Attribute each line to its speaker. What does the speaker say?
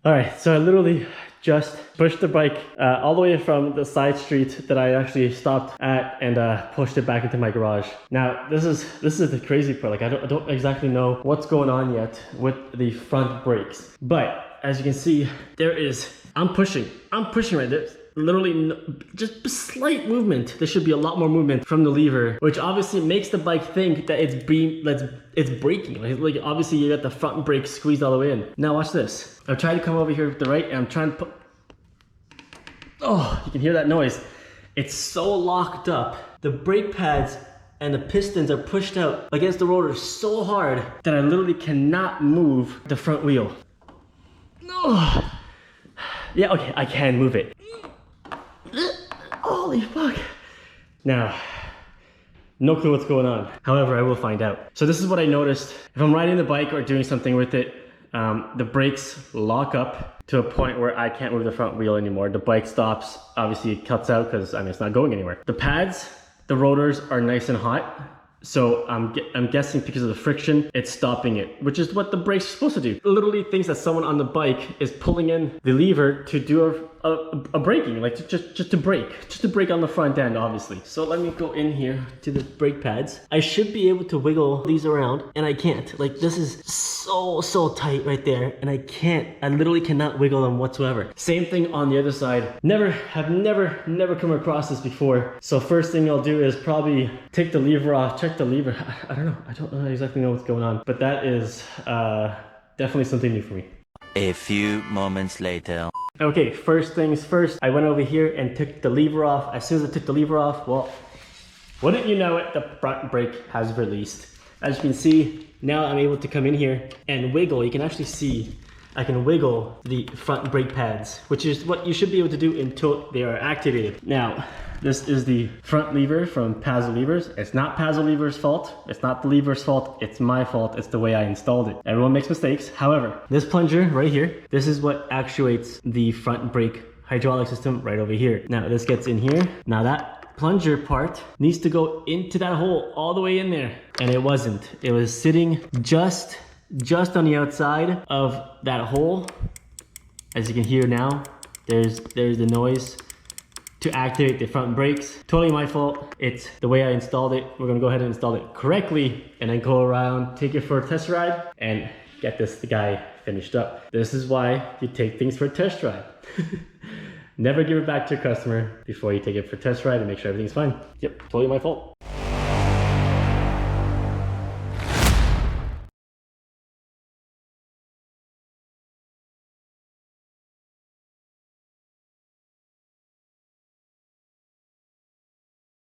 Speaker 1: All right, so I literally just pushed the bike all the way from the side street that I actually stopped at and pushed it back into my garage. Now, this is the crazy part. Like, I don't exactly know what's going on yet with the front brakes, but as you can see, I'm pushing right there. Literally just a slight movement. There should be a lot more movement from the lever, which obviously makes the bike think that it's braking. Like obviously you got the front brake squeezed all the way in. Now watch this. I'm trying to come over here with the right and I'm trying to put, oh, you can hear that noise. It's so locked up. The brake pads and the pistons are pushed out against the rotor so hard that I literally cannot move the front wheel. Oh. Yeah, okay, I can move it. Holy fuck. Now, no clue what's going on. However, I will find out. So this is what I noticed. If I'm riding the bike or doing something with it, the brakes lock up to a point where I can't move the front wheel anymore. The bike stops, obviously it cuts out because I mean, it's not going anywhere. The pads, the rotors are nice and hot. So I'm guessing because of the friction, it's stopping it, which is what the brakes are supposed to do. It literally thinks that someone on the bike is pulling in the lever to do a braking, like just to brake on the front end, obviously. So let me go in here to the brake pads. I should be able to wiggle these around, and I can't. Like this is so tight right there, and I literally cannot wiggle them whatsoever. Same thing on the other side. Have never come across this before. So first thing I'll do is probably take the lever off, check the lever. I don't exactly know what's going on, but that is definitely something new for me.
Speaker 2: A few moments later.
Speaker 1: Okay, first things first, I went over here and took the lever off. As soon as I took the lever off, well, wouldn't you know it, the front brake has released. As you can see, now I'm able to come in here and wiggle. You can actually see I can wiggle the front brake pads, which is what you should be able to do until they are activated. Now, this is the front lever from Pazzo Levers. It's not Pazzo Levers' fault. It's not the lever's fault. It's my fault. It's the way I installed it. Everyone makes mistakes. However, this plunger right here, this is what actuates the front brake hydraulic system right over here. Now this gets in here. Now that plunger part needs to go into that hole all the way in there. And it wasn't. It was sitting just on the outside of that hole. As you can hear now, there's the noise to activate the front brakes. Totally my fault. It's the way I installed it. We're gonna go ahead and install it correctly and then go around, take it for a test ride and get the guy finished up. This is why you take things for a test ride. Never give it back to your customer before you take it for a test ride and make sure everything's fine. Yep, totally my fault.